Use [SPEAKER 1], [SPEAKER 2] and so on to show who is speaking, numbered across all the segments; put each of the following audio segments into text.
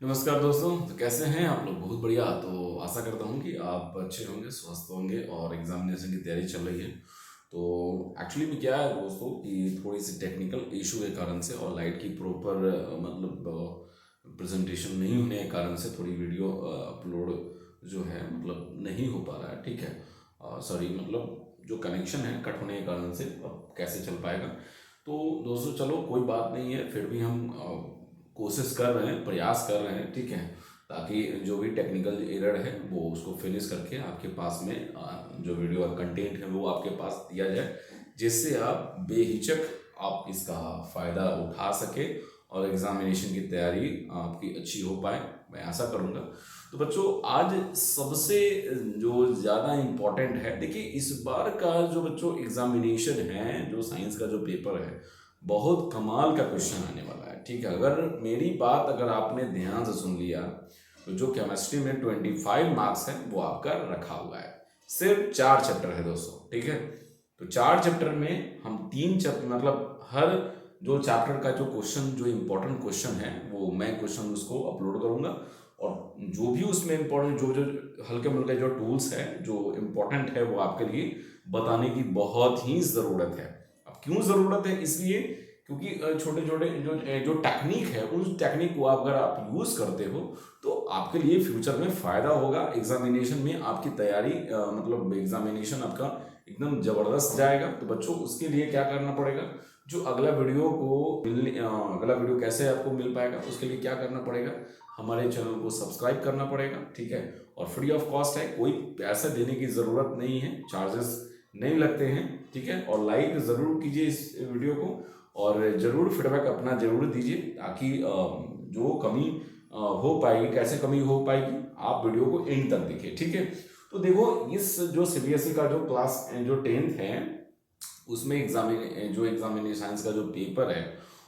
[SPEAKER 1] नमस्कार दोस्तों। तो कैसे हैं आप लोग? बहुत बढ़िया। तो आशा करता हूँ कि आप अच्छे होंगे, स्वस्थ होंगे और एग्जामिनेशन की तैयारी चल रही है। तो एक्चुअली में क्या है दोस्तों कि थोड़ी सी टेक्निकल इशू के कारण से और लाइट की प्रॉपर मतलब प्रेजेंटेशन नहीं होने के कारण से थोड़ी वीडियो अपलोड जो है मतलब नहीं हो पा रहा है। ठीक है, सॉरी, मतलब जो कनेक्शन है कट होने के कारण से अब कैसे चल पाएगा। तो दोस्तों चलो कोई बात नहीं है, फिर भी हम कोशिश कर रहे हैं, प्रयास कर रहे हैं। ठीक है, ताकि जो भी टेक्निकल एरर है वो उसको फिनिश करके आपके पास में जो वीडियो का कंटेंट है वो आपके पास दिया जाए, जिससे आप बेहिचक आप इसका फ़ायदा उठा सके और एग्जामिनेशन की तैयारी आपकी अच्छी हो पाए, मैं आशा करूँगा। तो बच्चों आज सबसे जो ज़्यादा इम्पोर्टेंट है, देखिए इस बार का जो बच्चों एग्जामिनेशन है, जो साइंस का जो पेपर है, बहुत कमाल का क्वेश्चन आने वाला है। ठीक है, अगर मेरी बात अगर आपने ध्यान से सुन लिया तो जो केमिस्ट्री में 25 मार्क्स है वो आपका रखा हुआ है। सिर्फ 4 चैप्टर है दोस्तों। ठीक है, तो 4 चैप्टर में हम 3 चैप्टर मतलब हर जो चैप्टर का जो क्वेश्चन, जो इम्पोर्टेंट क्वेश्चन है वो मैं क्वेश्चन उसको अपलोड करूंगा, और जो भी उसमें इम्पोर्टेंट जो जो हल्के मुल्के जो टूल्स है जो इम्पोर्टेंट है वो आपके लिए बताने की बहुत ही ज़रूरत है। अब क्यों ज़रूरत है? इसलिए क्योंकि छोटे छोटे जो जो टेक्निक है उस टेक्निक को अगर आप यूज़ करते हो तो आपके लिए फ्यूचर में फ़ायदा होगा। एग्जामिनेशन में आपकी तैयारी मतलब एग्जामिनेशन आपका एकदम ज़बरदस्त जाएगा। तो बच्चों उसके लिए क्या करना पड़ेगा, जो अगला वीडियो को अगला वीडियो कैसे आपको मिल पाएगा उसके लिए क्या करना पड़ेगा, हमारे चैनल को सब्सक्राइब करना पड़ेगा। ठीक है, और फ्री ऑफ कॉस्ट है, कोई पैसा देने की ज़रूरत नहीं है, चार्जेस नहीं लगते हैं। ठीक है, और लाइक ज़रूर कीजिए इस वीडियो को और ज़रूर फीडबैक अपना ज़रूर दीजिए, ताकि जो कमी हो पाएगी, कैसे कमी हो पाएगी, आप वीडियो को एंड तक देखिए। ठीक है, तो देखो इस जो सीबीएसई का जो क्लास जो 10th है उसमें जो एग्जामिनेशन साइंस का जो पेपर है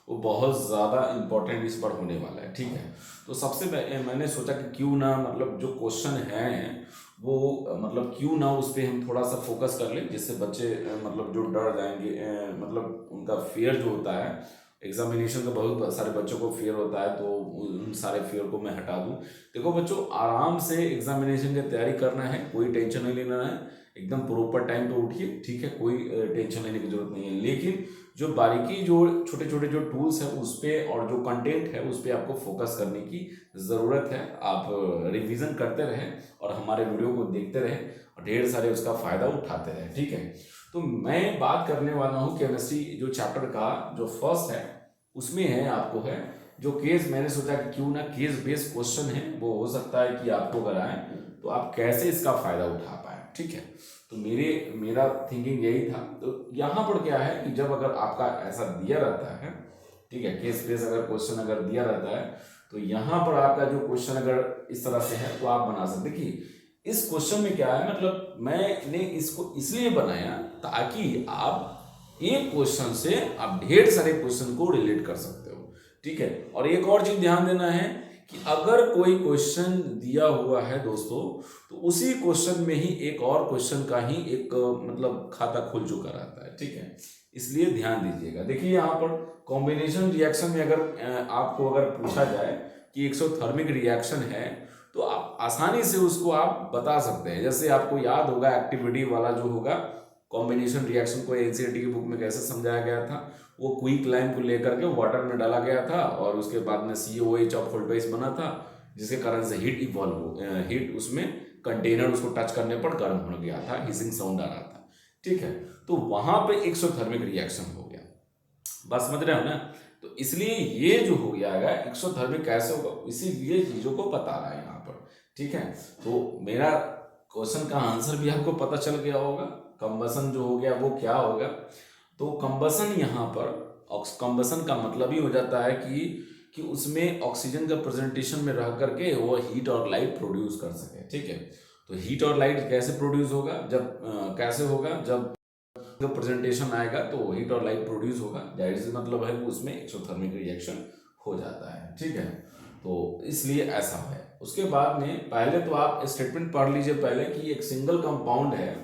[SPEAKER 1] वो बहुत ज़्यादा इम्पोर्टेंट इस बार होने वाला है। ठीक है, तो सबसे मैंने सोचा कि क्यों ना मतलब जो क्वेश्चन है वो मतलब क्यों ना उस पर हम थोड़ा सा फोकस कर लें, जिससे बच्चे मतलब जो डर जाएंगे मतलब उनका फियर जो होता है एग्जामिनेशन का, बहुत सारे बच्चों को फियर होता है, तो उन सारे फियर को मैं हटा दूं। देखो बच्चों, आराम से एग्जामिनेशन की तैयारी करना है, कोई टेंशन नहीं लेना है, एकदम प्रॉपर टाइम पे उठिए। ठीक है, कोई टेंशन लेने की जरूरत नहीं है, लेकिन जो बारीकी जो छोटे छोटे जो टूल्स हैं उस पर और जो कंटेंट है उस पर आपको फोकस करने की ज़रूरत है। आप रिवीजन करते रहें और हमारे वीडियो को देखते रहें और ढेर सारे उसका फ़ायदा उठाते रहें। ठीक है, तो मैं बात करने वाला हूँ केमिस्ट्री जो चैप्टर का जो फर्स्ट है, उसमें है आपको है जो केस, मैंने सोचा कि क्यों ना केस बेस्ड क्वेश्चन है वो हो सकता है कि आपको अगर आए तो आप कैसे इसका फ़ायदा उठा पाए। ठीक है, तो मेरा थिंकिंग यही था। तो यहाँ पर क्या है कि जब अगर आपका ऐसा दिया रहता है, ठीक है, केस बेस अगर क्वेश्चन अगर दिया रहता है तो यहाँ पर आपका जो क्वेश्चन अगर इस तरह से है तो आप बना सकते। देखिए इस क्वेश्चन में क्या है, मतलब मैंने इसको इसलिए बनाया ताकि आप एक क्वेश्चन से आप ढेर सारे क्वेश्चन को रिलेट कर सकते हो। ठीक है, और एक और चीज ध्यान देना है कि अगर कोई क्वेश्चन दिया हुआ है दोस्तों तो उसी क्वेश्चन में ही एक और क्वेश्चन का ही एक मतलब खाता खुल चुका रहता है। ठीक है, इसलिए ध्यान दीजिएगा। देखिए यहाँ पर कॉम्बिनेशन रिएक्शन में अगर आपको अगर पूछा जाए कि एक्सोथर्मिक रिएक्शन है तो आप आसानी से उसको आप बता सकते हैं। जैसे आपको याद होगा एक्टिविटी वाला जो होगा कॉम्बिनेशन रिएक्शन को एनसीईआरटी की बुक में कैसे समझाया गया था, वो क्विक लाइम को लेकर के वाटर में डाला गया था और उसके बाद में COH ऑफ फुल बेस बना था, जिसके कारण से हीट इवॉल्व हो हीट उसमें कंटेनर उसको टच करने पर गर्म हो गया था, हिसिंग साउंड आ रहा था। ठीक है, तो वहां पे एक्सोथर्मिक रिएक्शन हो गया। बस समझ रहे हो ना? तो इसलिए ये जो हो गया है एक्सोथर्मिक कैसे होगा, इसीलिए चीजों को बता रहा है यहाँ पर। ठीक है, तो मेरा क्वेश्चन का आंसर भी आपको पता चल गया होगा। कंबसन जो हो गया वो क्या होगा, तो कंबसन यहाँ पर कंबसन का मतलब ही हो जाता है कि उसमें ऑक्सीजन का प्रेजेंटेशन में रह करके वो हीट और लाइट प्रोड्यूस कर सके। ठीक है, तो हीट और लाइट कैसे प्रोड्यूस होगा, जब कैसे होगा, जब जो प्रेजेंटेशन आएगा तो हीट और लाइट प्रोड्यूस होगा, जाहिर सी मतलब है कि उसमें एक्सोथर्मिक रिएक्शन हो जाता है। ठीक है, तो इसलिए ऐसा है। उसके बाद में पहले तो आप स्टेटमेंट पढ़ लीजिए पहले कि एक सिंगल कंपाउंड है।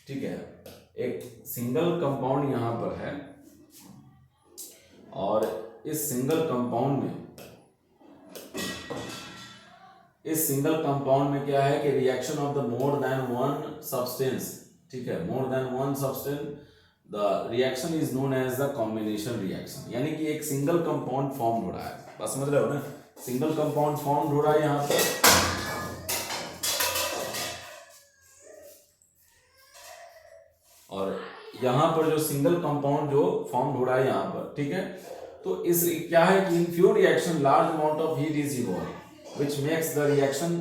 [SPEAKER 1] ठीक है, एक सिंगल कंपाउंड यहाँ पर है और इस सिंगल कंपाउंड में इस सिंगल कंपाउंड में क्या है कि reaction of the more than one substance, ठीक है, more than one substance, the reaction is known as the combination reaction. यानी कि एक सिंगल कंपाउंड फॉर्म हो रहा है, बस समझ रहे हो ना, सिंगल कंपाउंड फॉर्म हो रहा है यहाँ पर, और यहाँ पर जो सिंगल कंपाउंड जो फॉर्म हो रहा है यहाँ पर, ठीक है। तो इस क्या है कि in few reaction large amount of heat is evolve which makes the reaction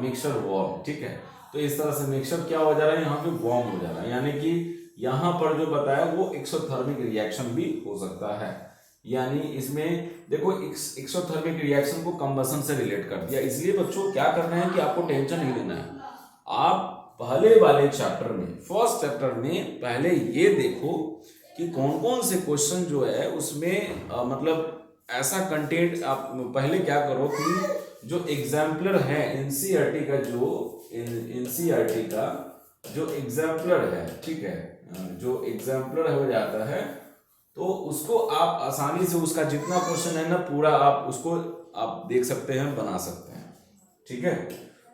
[SPEAKER 1] mixture warm, ठीक है। तो इस तरह से मिक्सचर क्या हो जा रहा है यहाँ पे, वार्म हो जा रहा है। यानी कि यहाँ पर जो बताया वो एक्सोथर्मिक रिएक्शन भी हो सकता है। यानी इसमें देखो एक्सोथर्मिक रिएक्शन को कंबसन से रिलेट कर दिया। इसलिए बच्चों क्या करना है कि आपको टेंशन नहीं लेना है, आप पहले वाले चैप्टर में, फर्स्ट चैप्टर में पहले ये देखो कि कौन कौन से क्वेश्चन जो है उसमें मतलब ऐसा कंटेंट, आप पहले क्या करो कि जो एग्जाम्पलर है एनसीईआरटी का, जो एनसीईआरटी का जो एग्जाम्पलर है, ठीक है, जो एग्जाम्पलर हो जाता है तो उसको आप आसानी से, उसका जितना क्वेश्चन है ना पूरा आप उसको आप देख सकते हैं, बना सकते हैं, ठीक है।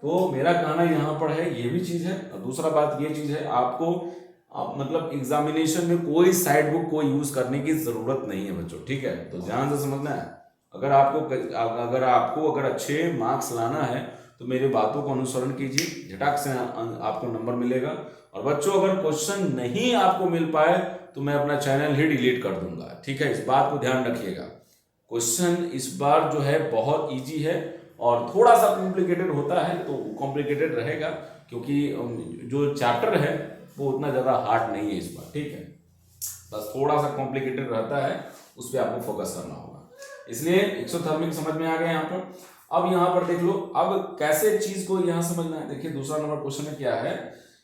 [SPEAKER 1] तो मेरा कहना यहाँ पर है ये भी चीज़ है। और दूसरा बात ये चीज़ है, आपको आप मतलब एग्जामिनेशन में कोई साइड बुक को यूज़ करने की ज़रूरत नहीं है बच्चों, ठीक है। तो ध्यान से समझना है, अगर अच्छे मार्क्स लाना है तो मेरी बातों को अनुसरण कीजिए, झटाक से आपको नंबर मिलेगा। और बच्चों अगर क्वेश्चन नहीं आपको मिल पाए तो मैं अपना चैनल ही डिलीट कर दूंगा, ठीक है, इस बात को ध्यान रखिएगा। क्वेश्चन इस बार जो है बहुत ईजी है, और थोड़ा सा कॉम्प्लिकेटेड होता है तो कॉम्प्लिकेटेड रहेगा, क्योंकि जो चैप्टर है वो उतना ज़्यादा हार्ड नहीं है इस बार, ठीक है, बस थोड़ा सा कॉम्प्लिकेटेड रहता है, उस पर आपको फोकस करना होगा। इसलिए एक्सोथर्मिक समझ में आ गया यहाँ पर। अब यहाँ पर देख लो, अब कैसे चीज़ को यहाँ समझना है। देखिए दूसरा नंबर क्वेश्चन में क्या है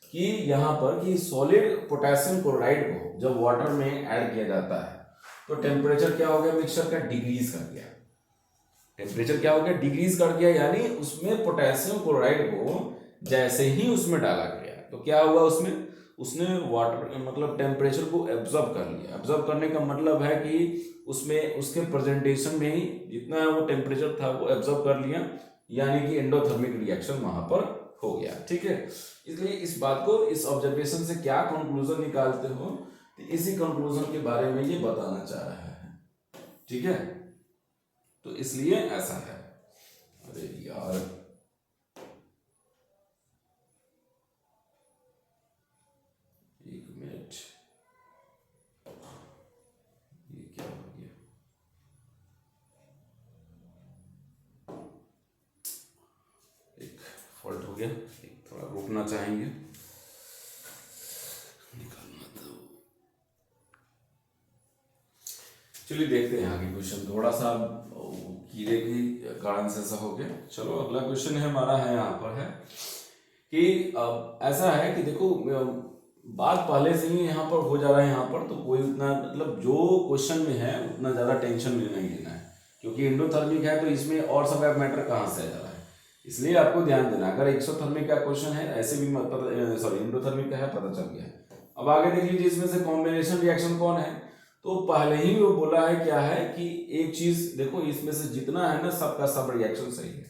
[SPEAKER 1] कि यहाँ पर कि सॉलिड पोटेशियम क्लोराइड को जब वाटर में ऐड किया जाता है तो टेम्परेचर क्या हो गया मिक्सचर का, डिक्रीज कर दिया। टेम्परेचर क्या हो गया, डिक्रीज कर दिया। यानी उसमें पोटेशियम क्लोराइड को जैसे ही उसमें डाला गया तो क्या हुआ, उसने वाटर मतलब टेम्परेचर को एब्जॉर्ब कर लिया। एब्जॉर्ब करने का मतलब है कि उसमें उसके प्रेजेंटेशन में ही जितना वो टेम्परेचर था वो एब्जॉर्ब कर लिया, यानी कि एंडोथर्मिक रिएक्शन वहां पर हो गया, ठीक है। इसलिए इस बात को, इस ऑब्जर्वेशन से क्या कंक्लूजन निकालते हो, तो इसी कंक्लूजन के बारे में ये बताना चाह रहा है, ठीक है। तो इसलिए ऐसा है। अरे यार एक मिनट, ये क्या हो गया, एक फॉल्ट हो गया, एक थोड़ा रुकना चाहेंगे, निकालना तो। चलिए देखते हैं आगे क्वेश्चन, थोड़ा सा कीड़े की कारण से ऐसा हो गया। चलो अगला क्वेश्चन है हमारा, है यहाँ पर है कि ऐसा है कि देखो बात पहले से ही यहाँ पर हो जा रहा है यहाँ पर, तो कोई उतना मतलब जो क्वेश्चन में है उतना ज़्यादा टेंशन नहीं लेना है, क्योंकि एंडोथर्मिक है तो इसमें और सब मैटर कहाँ से आ जा रहा है, इसलिए आपको ध्यान देना। अगर एक्सोथर्मिक का क्वेश्चन है ऐसे भी सॉरी एंडोथर्मिक का है, पता चल गया है। अब आगे देख लीजिए, इसमें से कॉम्बिनेशन रिएक्शन कौन है, तो पहले ही वो बोला है क्या है कि एक चीज देखो, इसमें से जितना है ना सबका सब रिएक्शन सही है,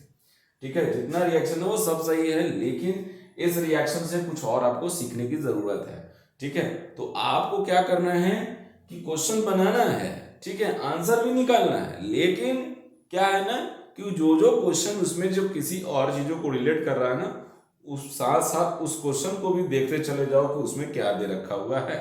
[SPEAKER 1] ठीक है, जितना रिएक्शन है वो सब सही है, लेकिन इस रिएक्शन से कुछ और आपको सीखने की जरूरत है, ठीक है। तो आपको क्या करना है कि क्वेश्चन बनाना है, ठीक है, आंसर भी निकालना है, लेकिन क्या है ना कि जो जो क्वेश्चन उसमें जो किसी और चीजों को रिलेट कर रहा है ना, उस साथ साथ उस क्वेश्चन को भी देखते चले जाओ कि उसमें क्या दे रखा हुआ है।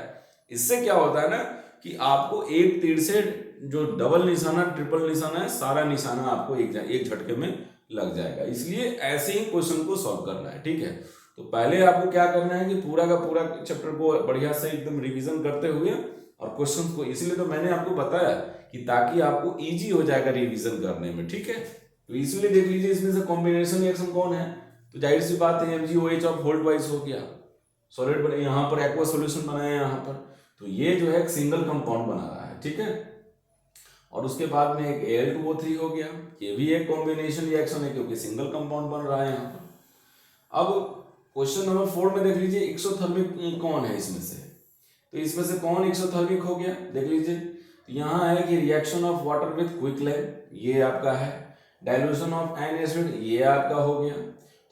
[SPEAKER 1] इससे क्या होता है ना कि आपको एक तीर से जो डबल निशाना ट्रिपल निशाना है, सारा निशाना आपको एक झटके में लग जाएगा। इसलिए ऐसे ही क्वेश्चन को सॉल्व करना है, ठीक है। तो पहले आपको क्या करना है कि पूरा का पूरा चैप्टर को बढ़िया से एकदम रिवीजन करते हुए और क्वेश्चन को, इसलिए तो मैंने आपको बताया कि ताकि आपको इजी हो जाएगा रिवीजन करने में, ठीक है। तो इसलिए देख लीजिए इसमें से कॉम्बिनेशन रिएक्शन कौन है, तो जाहिर सी बात है MgOH ऑफ वोल्ट वाइज हो गया, सॉलिड बने, यहाँ पर एक्वा सोल्यूशन बनाया यहाँ पर, तो ये जो है एक सिंगल कंपाउंड बना रहा है, ठीक है। और उसके बाद में एक Al2O3 हो गया, ये भी एक कॉम्बिनेशन रिएक्शन है क्योंकि सिंगल कंपाउंड बन रहा है यहाँ पर। अब क्वेश्चन नंबर 4 में देख लीजिए एक्सोथर्मिक कौन है इसमें से, तो इसमें से कौन एक्सोथर्मिक हो गया, देख लीजिए। तो यहाँ है कि reaction of water with quicklime, ये आपका है। डाइल्यूशन ऑफ एन एसिड ये आपका हो गया।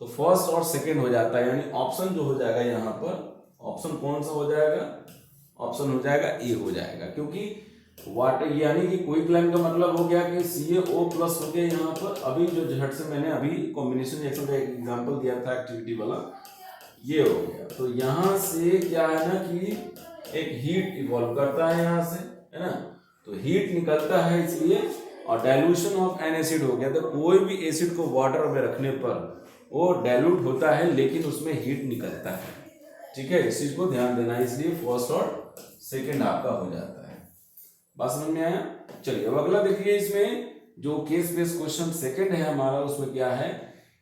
[SPEAKER 1] तो फर्स्ट और सेकंड हो जाता है, यानी ऑप्शन जो हो जाएगा यहाँ पर, ऑप्शन कौन सा हो जाएगा, ऑप्शन हो जाएगा ए हो जाएगा, क्योंकि वाटर यानी कि क्विक लाइन का मतलब हो गया कि CaO प्लस हो गया यहाँ पर। अभी जो झट से मैंने अभी कॉम्बिनेशन रिएक्शन का एक एग्जांपल दिया था एक्टिविटी वाला, ये हो गया। तो यहाँ से क्या है ना कि एक हीट इवॉल्व करता है यहाँ से, है ना, तो हीट निकलता है इसलिए, और डाइल्यूशन ऑफ एन एसिड हो गया। तो कोई भी एसिड को वाटर में रखने पर वो डाइल्यूट होता है लेकिन उसमें हीट निकलता है, ठीक है, इस चीज को ध्यान देना है, इसलिए फर्स्ट और सेकंड आपका हो जाता है। बात समझ में आया? चलिए अब अगला देखिए, इसमें जो केस बेस्ड क्वेश्चन सेकंड है हमारा, उसमें क्या है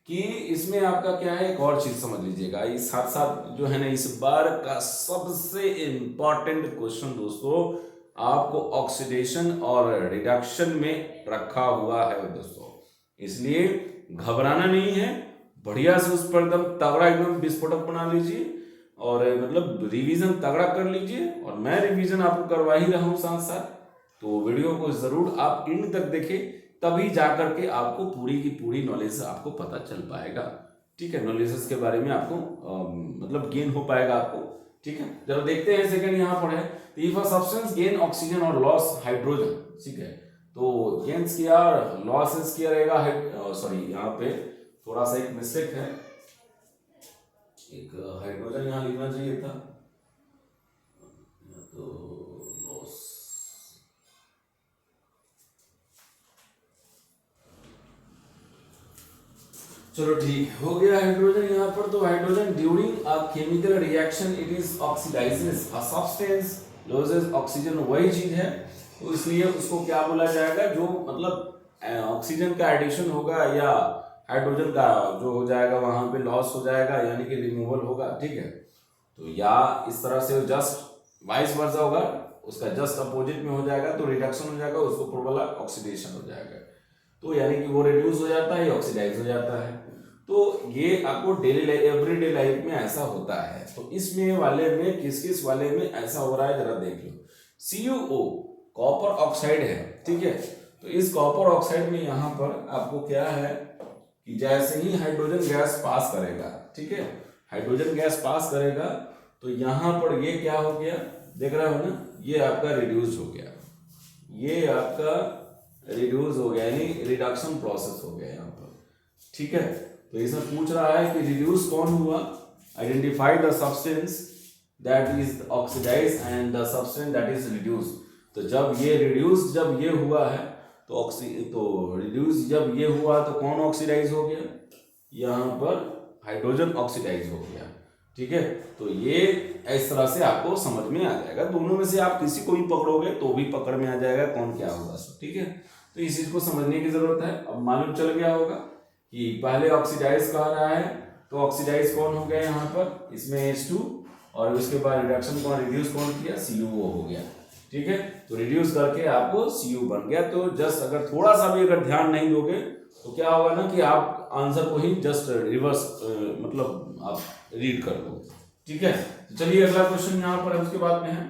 [SPEAKER 1] कि इसमें आपका क्या है, एक और चीज समझ लीजिएगा, इस साथ साथ जो है ना इस बार का सबसे इंपॉर्टेंट क्वेश्चन दोस्तों आपको ऑक्सीडेशन और रिडक्शन में रखा हुआ है दोस्तों, इसलिए घबराना नहीं है, बढ़िया से उस पर एकदम तगड़ा एकदम विस्फोटक बना लीजिए और मतलब रिवीजन तगड़ा कर लीजिए, और मैं रिवीजन आपको करवा ही रहा हूँ साथ साथ। तो वीडियो को जरूर आप एंड तक देखें, तभी जाकर के आपको पूरी की पूरी नॉलेज आपको पता चल पाएगा, ठीक है, नॉलेजेस के बारे में आपको मतलब गेन हो पाएगा आपको, ठीक है। जरा देखते हैं सेकंड यहाँ पर है, तो if a substance gain oxygen और लॉस हाइड्रोजन, ठीक है, तो गेन्स किया और लॉसेस किया रहेगा, सॉरी यहाँ पे थोड़ा सा एक मिस्टेक है, एक हाइड्रोजन यहाँ लिखना चाहिए था, तो लॉस, चलो ठीक हो गया हाइड्रोजन यहाँ पर। तो hydrogen during a chemical reaction it is oxidises a substance losses oxygen, वही चीज है, तो इसलिए उसको क्या बोला जाएगा, जो मतलब ऑक्सीजन का एडिशन होगा या हाइड्रोजन का जो हो जाएगा वहां पे लॉस हो जाएगा, यानी कि रिमूवल होगा, ठीक है। तो या इस तरह से जस्ट वाइस वर्सा होगा, उसका जस्ट अपोजिट में हो जाएगा तो रिडक्शन हो जाएगा, उसको पूर्वला ऑक्सीडेशन हो जाएगा, तो यानी कि वो रिड्यूस हो जाता है, ऑक्सीडाइज हो जाता है। तो ये आपको डेली एवरीडे लाइफ में ऐसा होता है। तो इसमें वाले में किस किस वाले में ऐसा हो रहा है जरा देख लो। CuO कॉपर ऑक्साइड है, ठीक है, तो इस कॉपर ऑक्साइड में यहाँ पर आपको क्या है कि जैसे ही हाइड्रोजन गैस पास करेगा, ठीक है, हाइड्रोजन गैस पास करेगा तो यहाँ पर ये क्या हो गया, देख रहे हो ना, ये आपका रिड्यूस हो गया, ये आपका रिड्यूस हो गया, यानी रिडक्शन प्रोसेस हो गया यहाँ पर, ठीक है। तो इसमें पूछ रहा है कि रिड्यूस कौन हुआ, identify the substance that is oxidize and the substance that is reduce. तो जब ये रिड्यूस जब ये हुआ है तो रिड्यूस जब ये हुआ तो कौन ऑक्सीडाइज हो गया, यहाँ पर हाइड्रोजन ऑक्सीडाइज हो गया, ठीक है। तो ये इस तरह से आपको समझ में आ जाएगा, दोनों में से आप किसी को भी पकड़ोगे तो भी पकड़ में आ जाएगा कौन क्या होगा, ठीक है। तो इस चीज को समझने की जरूरत है। अब मालूम चल गया होगा कि पहले ऑक्सीडाइज कह रहा है, तो ऑक्सीडाइज कौन हो गया यहाँ पर, इसमें H2, और उसके बाद रिडक्शन कौन, रिड्यूस कौन किया, CuO हो गया, ठीक है। तो रिड्यूस करके आपको Cu बन गया। तो जस्ट अगर थोड़ा सा भी अगर ध्यान नहीं दोगे तो क्या होगा ना कि आप आंसर को ही जस्ट रिवर्स मतलब आप रीड कर लो, ठीक है। तो चलिए अगला क्वेश्चन यहाँ पर है, उसके बाद में है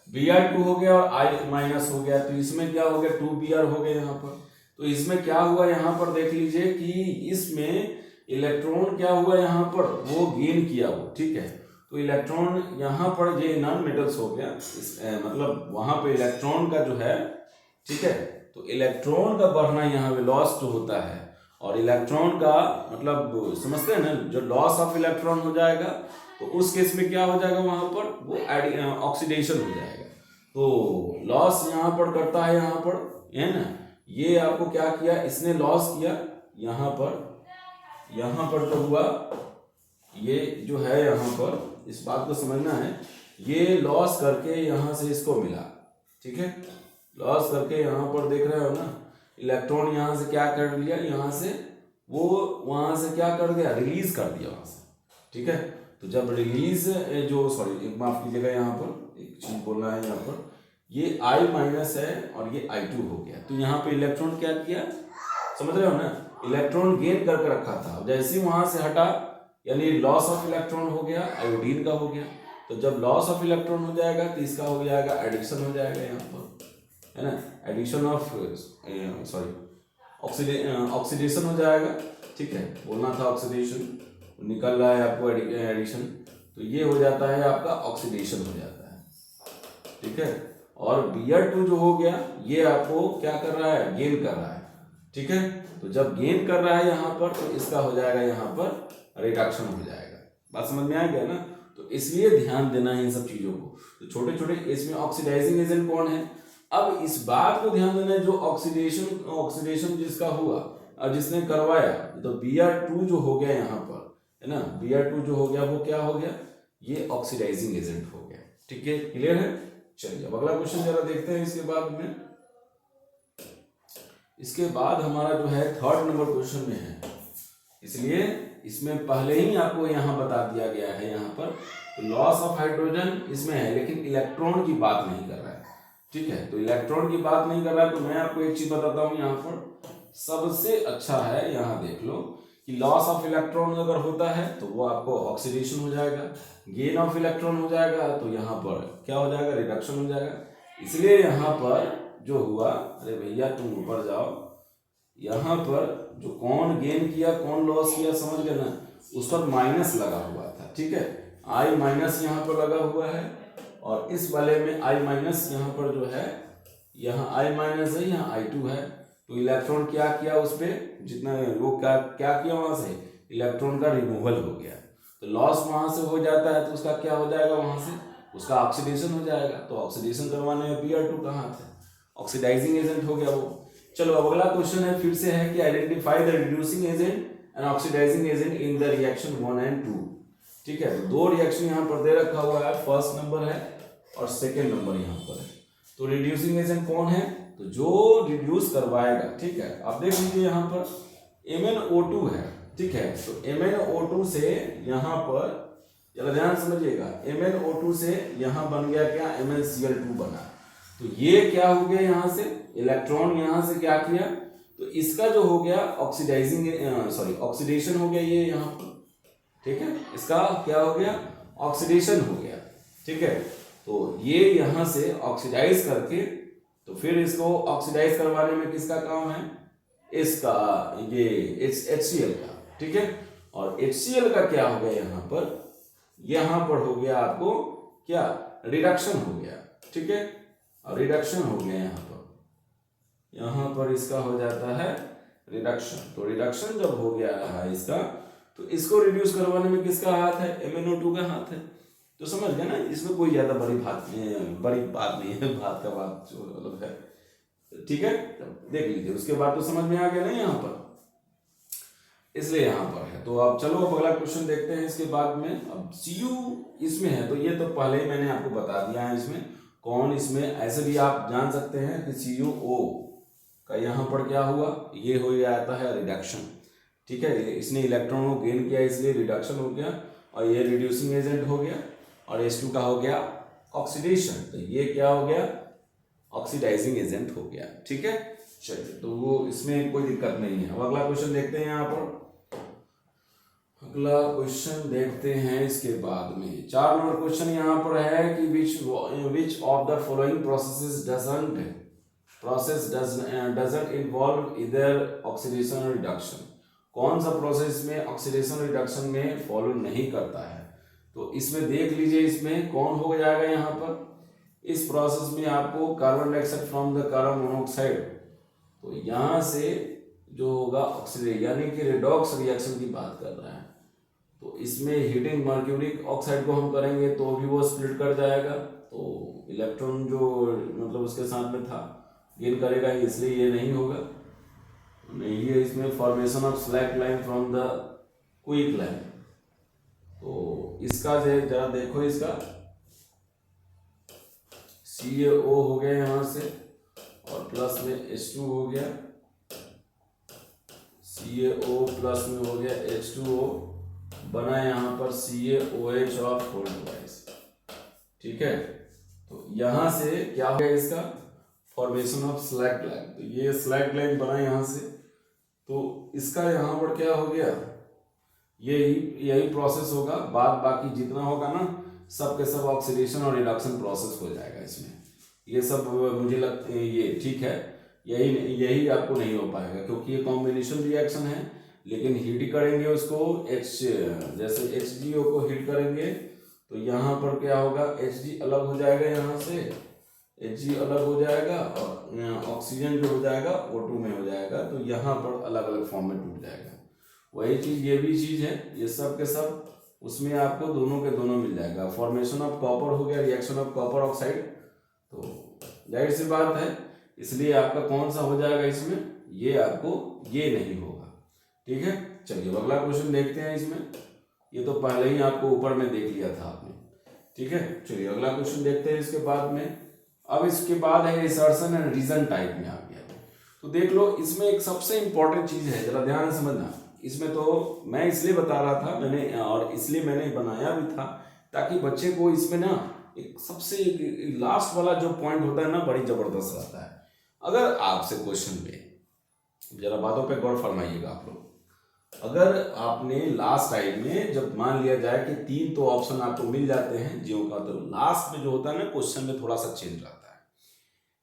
[SPEAKER 1] Br2 हो गया और I माइनस हो गया, तो इसमें क्या हो गया 2Br हो गया यहाँ पर। तो इसमें क्या हुआ यहाँ पर देख लीजिए कि इसमें इलेक्ट्रॉन क्या हुआ यहाँ पर, वो गेन किया वो, ठीक है। तो इलेक्ट्रॉन यहाँ पर ये नॉन मेटल्स हो गया, मतलब वहां पे इलेक्ट्रॉन का जो है, ठीक है, तो इलेक्ट्रॉन का बढ़ना यहाँ पे लॉस जो होता है, और इलेक्ट्रॉन का मतलब समझते हैं ना, जो लॉस ऑफ इलेक्ट्रॉन हो जाएगा तो उस केस में क्या हो जाएगा वहां पर, वो ऑक्सीडेशन हो जाएगा। तो लॉस यहाँ पर करता है, यहाँ पर है ना, ये आपको क्या किया, इसने लॉस किया यहाँ पर तो हुआ ये जो है यहाँ पर, इस बात को समझना है, ये लॉस करके यहाँ से इसको मिला, ठीक है, लॉस करके यहाँ पर देख रहे हो ना, इलेक्ट्रॉन यहाँ से क्या कर लिया, यहाँ से वो वहां से क्या कर दिया, रिलीज कर दिया वहां से, ठीक है। तो जब रिलीज जो सॉरी माफ कीजिएगा, यहाँ पर एक चीज बोलना है, यहाँ पर ये I माइनस है और ये I2 हो गया, तो यहाँ पे इलेक्ट्रॉन क्या किया, समझ रहे हो ना, इलेक्ट्रॉन गेन करके रखा था, जैसे ही वहां से हटा यानी लॉस ऑफ इलेक्ट्रॉन हो गया, आयोडीन का हो गया। तो जब लॉस ऑफ इलेक्ट्रॉन हो जाएगा तो इसका हो जाएगा एडिक्शन हो जाएगा यहाँ पर, है ना, एडिशन ऑफ सॉरी ऑक्सीडेशन हो जाएगा, ठीक है, बोलना था ऑक्सीडेशन, निकल रहा है आपको एडिशन, तो ये हो जाता है आपका ऑक्सीडेशन हो जाता है, ठीक है। और Br2 जो हो गया ये आपको क्या कर रहा है, गेन कर रहा है, ठीक है। तो जब गेन कर रहा है यहाँ पर तो इसका हो जाएगा यहाँ पर रिडक्शन हो जाएगा। बात समझ में आ गया ना। तो इसलिए ध्यान देना है इन सब चीजों को। तो छोटे छोटे इसमें ऑक्सीडाइजिंग एजेंट कौन है, अब इस बात को ध्यान देना है, जो ऑक्सीडेशन जिसका हुआ और जिसने करवाया, तो Br2 जो हो गया यहाँ पर है ना, Br2 जो हो गया वो क्या हो गया, ये ऑक्सीडाइजिंग एजेंट हो गया, ठीक है, क्लियर है। चलिए अब अगला क्वेश्चन जरा देखते हैं इसके बाद में। इसके बाद हमारा जो है थर्ड नंबर क्वेश्चन में है, इसलिए इसमें पहले ही आपको यहाँ बता दिया गया है, यहाँ पर लॉस ऑफ हाइड्रोजन इसमें है लेकिन इलेक्ट्रॉन की बात नहीं कर रहा है, ठीक है। तो इलेक्ट्रॉन की बात नहीं कर रहा है, तो मैं आपको एक चीज बताता हूँ यहाँ पर, सबसे अच्छा है यहाँ देख लो कि लॉस ऑफ इलेक्ट्रॉन अगर होता है तो वो आपको ऑक्सीडेशन हो जाएगा, गेन ऑफ इलेक्ट्रॉन हो जाएगा तो यहाँ पर क्या हो जाएगा, रिडक्शन हो जाएगा। इसलिए यहाँ पर जो हुआ, अरे भैया तुम ऊपर जाओ, यहाँ पर जो कौन गेन किया कौन लॉस किया समझ गए ना, उस पर माइनस लगा हुआ था, ठीक है, आई माइनस यहाँ पर लगा हुआ है, और इस वाले में आई माइनस यहाँ पर जो है, यहाँ आई माइनस है, यहाँ I2 है, तो इलेक्ट्रॉन क्या किया उस पर, जितना वो क्या किया वहां से, इलेक्ट्रॉन का रिमूवल हो गया, तो लॉस वहां से हो जाता है, तो उसका क्या हो जाएगा, वहां से उसका ऑक्सीडेशन हो जाएगा। तो ऑक्सीडेशन करवाने में Br2 कहाँ थे, ऑक्सीडाइजिंग एजेंट हो गया वो। चलो अब अगला क्वेश्चन है, फिर से है कि identify the reducing agent and oxidizing agent in the reaction 1 and 2, ठीक है। तो दो रिएक्शन यहाँ पर दे रखा हुआ है, फर्स्ट नंबर है और सेकेंड नंबर यहाँ पर है। तो रिड्यूसिंग एजेंट कौन है, तो जो रिड्यूस करवाएगा, ठीक है। आप देख लीजिए यहाँ पर MnO2 है, ठीक है, तो MnO2 से यहाँ पर जरा ध्यान समझिएगा, MnO2 से यहाँ बन गया क्या, MnCl2 बना, तो ये क्या हो गया, यहाँ से इलेक्ट्रॉन यहाँ से क्या किया, तो इसका जो हो गया ऑक्सीडेशन हो गया ये यहाँ पर, ठीक है, इसका क्या हो गया, ऑक्सीडेशन हो गया, ठीक है। तो ये यहाँ से ऑक्सीडाइज करके, तो फिर इसको ऑक्सीडाइज करवाने में किसका काम है, इसका ये HCl का, ठीक है। और HCl का क्या हो गया यहाँ पर हो गया आपको क्या, रिडक्शन हो गया, ठीक है, और रिडक्शन हो गया यहाँ पर इसका हो जाता है रिडक्शन। तो रिडक्शन जब हो गया है इसका, तो इसको रिड्यूस करवाने में किसका हाथ है, MnO2 का हाथ है। तो समझ गए ना, इसमें कोई ज्यादा बड़ी बात नहीं है, बात का बात जो मतलब है, ठीक है, देख लीजिए। उसके बाद तो समझ में आ गया ना यहाँ पर, इसलिए यहाँ पर है। तो अब चलो अब अगला क्वेश्चन देखते हैं इसके बाद में। अब Cu इसमें है, तो ये तो पहले ही मैंने आपको बता दिया है इसमें कौन, इसमें ऐसे भी आप जान सकते हैं कि CuO का यहाँ पर क्या हुआ, ये हो जाता है रिडक्शन, ठीक है। इसने इलेक्ट्रॉन को गेन किया इसलिए रिडक्शन हो गया, और ये रिड्यूसिंग एजेंट हो गया, और H2 का हो गया ऑक्सीडेशन, तो ये क्या हो गया, ऑक्सीडाइजिंग एजेंट हो गया, ठीक है। चलिए तो वो इसमें कोई दिक्कत नहीं है। अब अगला क्वेश्चन देखते हैं यहाँ पर, अगला क्वेश्चन देखते हैं इसके बाद में। 4 नंबर क्वेश्चन यहाँ पर है कि which of the following process doesn't involve इधर ऑक्सीडेशन और रिडक्शन, कौन सा प्रोसेस में ऑक्सीडेशन रिडक्शन में फॉलो नहीं करता है। तो इसमें देख लीजिए इसमें कौन हो जाएगा, यहाँ पर इस प्रोसेस में आपको carbon dioxide from the carbon monoxide, तो यहाँ से जो होगा ऑक्सीडेशन यानी कि रेडॉक्स रिएक्शन की बात कर रहा है। तो इसमें हीटिंग मर्क्यूरिक ऑक्साइड को हम करेंगे तो भी वो स्प्लिट कर जाएगा, तो इलेक्ट्रॉन जो मतलब उसके साथ में था गेन करेगा, इसलिए ये नहीं होगा, नहीं है इसमें formation of slack line from the quick line. तो इसका जरा देखो, इसका CaO हो गया यहाँ से, और प्लस में H2 हो गया, CaO प्लस में हो गया H2O, बना यहाँ पर CaOH और फोल्ड वाइज, ठीक है। तो यहाँ से क्या हो गया, इसका फॉर्मेशन ऑफ स्लैक लाइन, तो ये स्लैक लाइन बना यहाँ से, तो इसका यहाँ पर क्या हो गया, यही प्रोसेस होगा, बाकी जितना होगा ना सब के सब ऑक्सीडेशन और रिडक्शन प्रोसेस हो जाएगा इसमें। ये सब मुझे लगता है ये ठीक है, यही यही आपको नहीं हो पाएगा, क्योंकि ये कॉम्बिनेशन रिएक्शन है। लेकिन हीट करेंगे उसको जैसे HgO को हीट करेंगे तो यहाँ पर क्या होगा, Hg अलग हो जाएगा, यहाँ से Hg अलग हो जाएगा और ऑक्सीजन जो हो जाएगा O2 में हो जाएगा, तो यहाँ पर अलग अलग फॉर्म में टूट जाएगा। वही चीज़ ये भी चीज़ है, ये सब के सब उसमें आपको दोनों के दोनों मिल जाएगा। फॉर्मेशन ऑफ कॉपर हो गया, रिएक्शन ऑफ कॉपर ऑक्साइड, तो जाहिर सी बात है, इसलिए आपका कौन सा हो जाएगा इसमें, ये आपको ये नहीं होगा। ठीक है, चलिए अगला क्वेश्चन देखते हैं। इसमें ये तो पहले ही आपको ऊपर में देख लिया था आपने। ठीक है, चलिए अगला क्वेश्चन देखते हैं इसके बाद में। अब इसके बाद है असर्शन एंड रीजन टाइप में आ गया। तो देख लो, इसमें एक सबसे इंपॉर्टेंट चीज है, जरा ध्यान से समझना। इसमें तो मैं इसलिए बता रहा था मैंने, और इसलिए मैंने बनाया भी था ताकि बच्चे को इसमें ना एक सबसे लास्ट वाला जो पॉइंट होता है ना, बड़ी जबरदस्त रहता है। अगर आपसे क्वेश्चन में जरा बातों पे गौर फरमाइएगा आप लोग, अगर आपने लास्ट टाइम में जब मान लिया जाए कि 3 तो ऑप्शन आपको मिल जाते हैं जियो का, तो लास्ट में जो होता है ना क्वेश्चन में थोड़ा सा चेंज रहता है।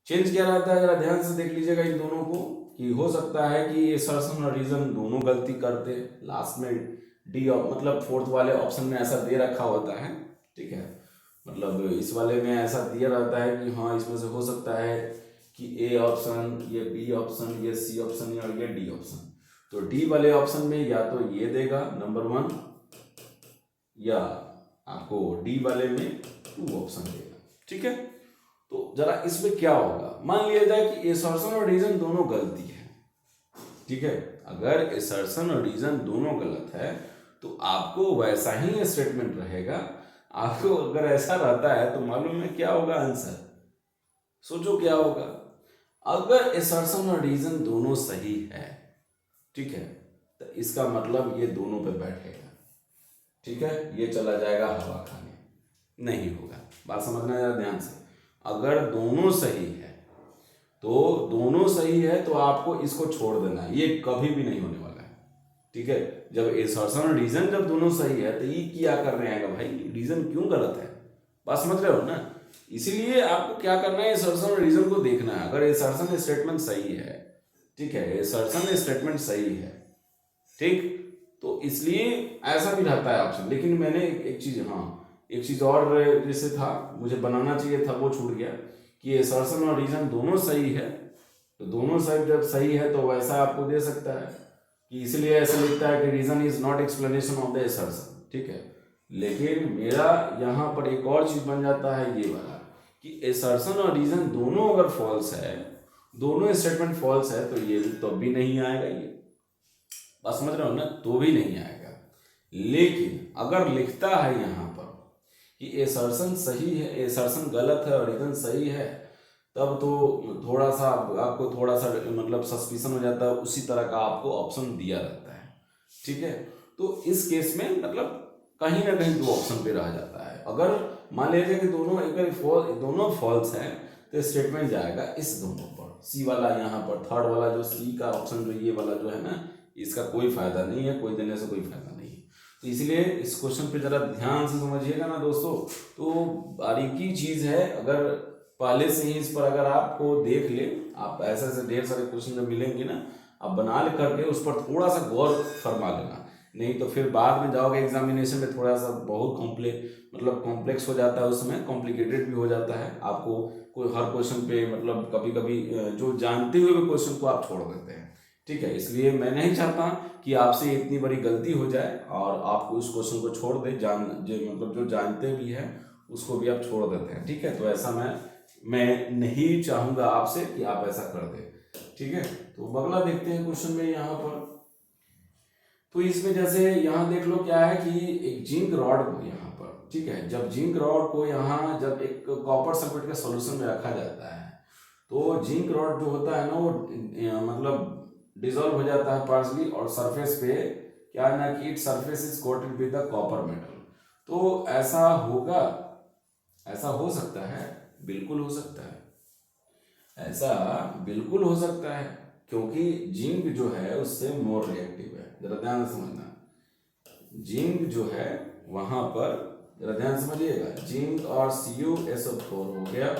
[SPEAKER 1] चेंज क्या रहता है, जरा ध्यान से देख लीजिएगा इन दोनों को, कि हो सकता है कि ये असर्शन और रीजन दोनों गलती करते, लास्ट में डी मतलब फोर्थ वाले ऑप्शन में ऐसा दे रखा होता है। ठीक है, मतलब इस वाले में ऐसा दिया रहता है कि हाँ इसमें से हो सकता है कि ए ऑप्शन, ये बी ऑप्शन, ये सी ऑप्शन और ये डी ऑप्शन। तो डी वाले ऑप्शन में या तो ये देगा नंबर 1, या आपको डी वाले में 2 ऑप्शन देगा। ठीक है, तो जरा इसमें क्या होगा, मान लिया जाए कि असर्शन और रीजन दोनों गलती है। ठीक है, अगर असर्शन और रीजन दोनों गलत है तो आपको वैसा ही स्टेटमेंट रहेगा। आपको अगर ऐसा रहता है तो मालूम है क्या होगा आंसर, सोचो क्या होगा। अगर असर्शन और रीजन दोनों सही है, ठीक है, तो इसका मतलब ये दोनों पे बैठेगा। ठीक है, ये चला जाएगा हवा खाने, नहीं होगा। बात समझना जरा ध्यान से। अगर दोनों सही है तो दोनों सही है तो आपको इसको छोड़ देना है, ये कभी भी नहीं होने वाला है। ठीक है, जब असर्शन और रीजन जब दोनों सही है तो ये क्या कर रहे हैं भाई, रीजन क्यों गलत है, बात समझ रहे हो ना। इसीलिए आपको क्या करना है, असर्शन और रीजन को देखना है। अगर असर्शन स्टेटमेंट सही है, ठीक है, असर्शन स्टेटमेंट सही है, ठीक, तो इसलिए ऐसा भी रहता है ऑप्शन। लेकिन मैंने एक चीज, हाँ एक चीज और जैसे था मुझे बनाना चाहिए था, वो छूट गया, कि असर्शन और रीजन दोनों सही है, तो दोनों साइड जब सही है तो वैसा आपको दे सकता है कि इसलिए ऐसा लिखता है कि reason is not explanation of the assertion. ठीक है, लेकिन मेरा यहाँ पर एक और चीज बन जाता है ये वाला, कि असर्शन और रीजन दोनों अगर फॉल्स है, दोनों स्टेटमेंट फॉल्स है, तो ये तो भी नहीं आएगा, ये बात समझ रहे हो ना, तो भी नहीं आएगा। लेकिन अगर लिखता है यहाँ पर कि असर्शन सही है, असर्शन गलत है और रीजन सही है, तब तो थोड़ा सा आपको थोड़ा सा मतलब सस्पिशन हो जाता है, उसी तरह का आपको ऑप्शन दिया रहता है। ठीक है, तो इस केस में मतलब कहीं ना कहीं 2 ऑप्शन पे रह जाता है। अगर मान लीजिए कि दोनों फॉल्स है तो स्टेटमेंट जाएगा इस दोनों पर, सी वाला यहाँ पर, थर्ड वाला जो सी का ऑप्शन जो ये वाला जो है ना, इसका कोई फायदा नहीं है, कोई देने से कोई फायदा नहीं है। तो इसलिए इस क्वेश्चन पे जरा ध्यान से समझिएगा ना दोस्तों, तो बारीकी चीज है। अगर पहले से ही इस पर अगर आपको देख ले, आप ऐसे ऐसे ढेर सारे क्वेश्चन जब मिलेंगे ना, आप बना ले करके उस पर थोड़ा सा गौर फरमा लेना, नहीं तो फिर बाद में जाओगे एग्जामिनेशन में थोड़ा सा बहुत कॉम्प्लेक्स हो जाता है, उसमें कॉम्प्लिकेटेड भी हो जाता है। आपको कोई हर क्वेश्चन पे मतलब कभी कभी जो जानते हुए भी क्वेश्चन को आप छोड़ देते हैं। ठीक है, इसलिए मैं नहीं चाहता कि आपसे इतनी बड़ी गलती हो जाए और आपको इस क्वेश्चन को छोड़ दे, जो जानते भी हैं उसको भी आप छोड़ देते हैं। ठीक है, तो ऐसा मैं नहीं चाहूंगा आपसे कि आप ऐसा कर दे। ठीक है, तो अगला देखते हैं क्वेश्चन में यहाँ पर। तो इसमें जैसे यहाँ देख लो क्या है कि एक जिंक रॉड को यहाँ पर, ठीक है, जब जिंक रॉड को यहाँ जब एक कॉपर सल्फेट के सॉल्यूशन में रखा जाता है, तो जिंक रॉड जो होता है ना वो मतलब डिजोल्व हो जाता है पार्शली, और सरफेस पे क्या है ना कि it surface is coated with the copper metal. तो ऐसा होगा, ऐसा हो सकता है, बिल्कुल हो सकता है, ऐसा बिल्कुल हो सकता है, क्योंकि जिंक जो है उससे मोर रिएक्टिव है। जरा ध्यान से समझना, जिंक जो है वहां पर जरा ध्यान समझिएगा, जिंक और CuSO4 हो गया,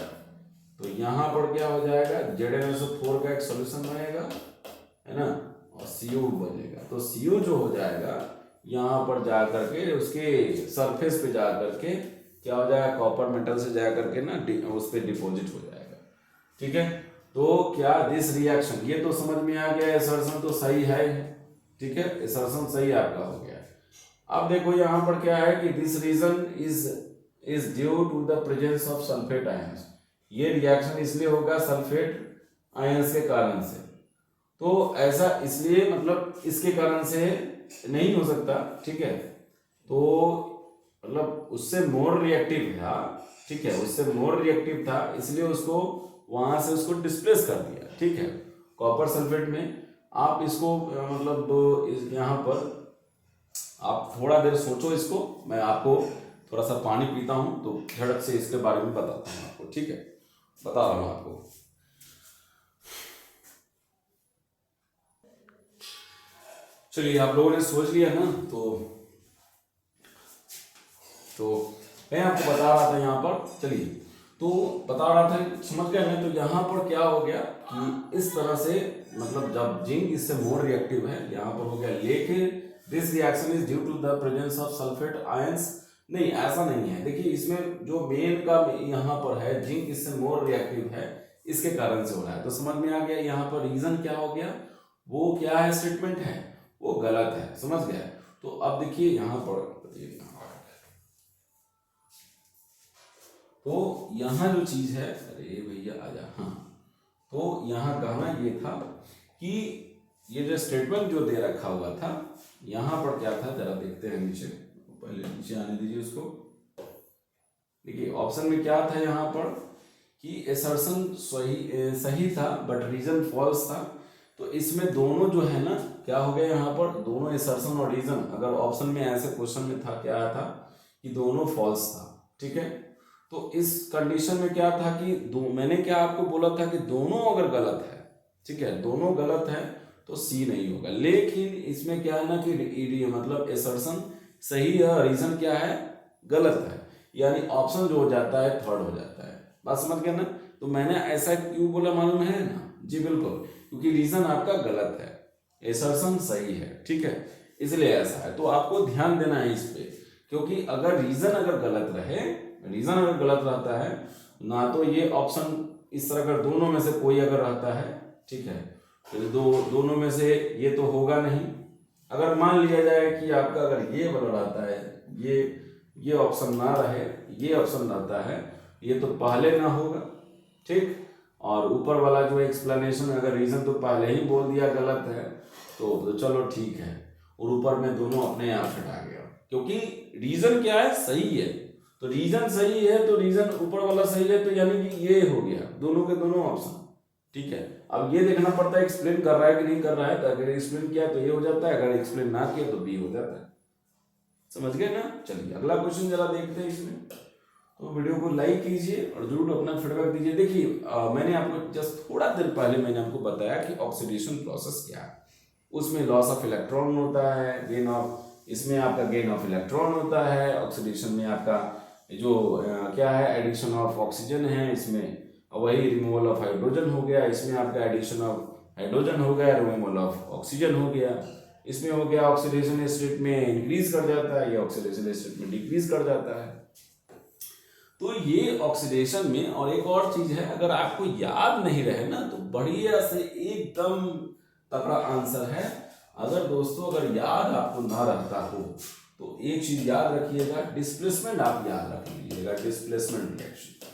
[SPEAKER 1] तो यहाँ पर क्या हो जाएगा, ZnSO4 का एक सोल्यूशन बनेगा, है ना, और CO बनेगा। तो CO जो हो जाएगा यहाँ पर जा करके उसके सरफेस पे जा करके क्या हो जाएगा, कॉपर मेटल से जा करके ना उस पर डिपॉजिट हो जाएगा। ठीक है, तो क्या दिस रिएक्शन, ये तो समझ में आ गया, असर्शन तो सही है, ठीक है, असर्शन सही आपका हो गया। अब देखो यहाँ पर क्या है कि this reason is due to the presence of sulphate ions, ये रिएक्शन इसलिए होगा सल्फेट आयंस के कारण से। तो ऐसा इसलिए मतलब इसके कारण से नहीं हो सकता, ठीक है, तो मतलब उससे मोर रिएक्टिव था, ठीक है, उससे मोर रिएक्टिव था, इसलिए उसको वहां से उसको डिस्प्लेस कर दिया। ठीक है, कॉपर सल्फेट में आप इसको मतलब यहाँ पर आप थोड़ा देर सोचो इसको, मैं आपको थोड़ा सा पानी पीता हूँ तो झड़क से इसके बारे में बताता हूँ आपको। ठीक है, बता रहा हूँ आपको। चलिए, आप लोगों ने सोच लिया ना, तो मैं आपको बता रहा था यहाँ पर, चलिए, तो बता रहा था, समझ गए ना। तो यहाँ पर क्या हो गया कि इस तरह से मतलब जब जिंक इससे मोर रिएक्टिव है, यहाँ पर हो गया, लेकिन this reaction is due to the presence of sulphate ions. नहीं, ऐसा नहीं है। देखिए, इसमें जो मेन का यहाँ पर है, जिंक इससे मोर रिएक्टिव है, इसके कारण से हो रहा है। तो समझ में आ गया यहाँ पर रीजन क्या हो गया, वो क्या है, स्टेटमेंट है वो गलत है, समझ गया। तो अब देखिए यहाँ पर, तो यहाँ जो चीज है, अरे भैया आजा, हाँ, तो यहाँ कहना ये था कि ये जो स्टेटमेंट जो दे रखा हुआ था, यहाँ पर क्या था, जरा देखते हैं नीचे, पहले नीचे आने दीजिए उसको। देखिए ऑप्शन में क्या था यहाँ पर कि असर्शन सही था बट रीजन फॉल्स था। तो इसमें दोनों जो है ना, क्या हो गया यहाँ पर, दोनों असर्शन और रीजन, अगर ऑप्शन में ऐसे क्वेश्चन में था, क्या था कि दोनों फॉल्स था। ठीक है, तो इस कंडीशन में क्या था कि मैंने क्या आपको बोला था कि दोनों अगर गलत है, ठीक है, दोनों गलत है तो सी नहीं होगा। लेकिन इसमें क्या है ना कि मतलब असर्शन सही है, रीजन क्या है, गलत है, यानी ऑप्शन जो हो जाता है थर्ड हो जाता है। बात समझ गया ना। तो मैंने ऐसा क्यों बोला मालूम है ना, जी बिल्कुल, क्योंकि रीजन आपका गलत है, असर्शन सही है, ठीक है, इसलिए ऐसा है। तो आपको ध्यान देना है इस पे, क्योंकि अगर रीजन गलत रहे, रीजन अगर गलत रहता है ना, तो ये ऑप्शन इस तरह अगर दोनों में से कोई अगर रहता है, ठीक है, तो दोनों में से ये तो होगा नहीं। अगर मान लिया जाए कि आपका अगर ये वाला रहता है, ये ऑप्शन ना रहे, ये ऑप्शन रहता है, ये तो पहले ना होगा, ठीक, और ऊपर वाला जो एक्सप्लेनेशन, अगर रीजन तो पहले ही बोल दिया गलत है, तो चलो ठीक है, और ऊपर में दोनों अपने आप हटा गया, क्योंकि रीजन क्या है, सही है। तो रीजन सही है तो रीजन ऊपर वाला सही है, तो यानी कि ये हो गया दोनों के दोनों ऑप्शन। ठीक है, अब ये देखना पड़ता है एक्सप्लेन कर रहा है कि नहीं कर रहा है। तो अगर एक्सप्लेन किया तो ये हो जाता है, अगर एक्सप्लेन ना किया तो बी हो जाता है। समझ गए ना। चलिए अगला क्वेश्चन जरा देखते हैं इसमें। तो वीडियो को लाइक कीजिए और जरूर अपना फीडबैक दीजिए। देखिए मैंने आपको जस्ट थोड़ा देर पहले मैंने आपको बताया कि ऑक्सीडेशन प्रोसेस क्या है। उसमें लॉस ऑफ इलेक्ट्रॉन होता है, गेन ऑफ, इसमें आपका गेन ऑफ इलेक्ट्रॉन होता है। ऑक्सीडेशन में आपका जो क्या है, एडिशन ऑफ ऑक्सीजन है, इसमें वही रिमूवल ऑफ हाइड्रोजन हो गया, इसमें आपका एडिशन ऑफ हाइड्रोजन हो गया, रिमूवल ऑफ ऑक्सीजन हो गया, इसमें हो गया ऑक्सीडेशन स्टेट में इंक्रीज कर जाता है, ये ऑक्सीडेशन स्टेट में डिक्रीज कर जाता है। तो ये ऑक्सीडेशन में, और एक और चीज है, अगर आपको याद नहीं रहे ना तो बढ़िया से एकदम तगड़ा आंसर है। अगर दोस्तों अगर याद आपको ना रहता हो तो एक चीज याद रखिएगा, डिस्प्लेसमेंट आप याद रख लीजिएगा, डिस्प्लेसमेंट रिएक्शन।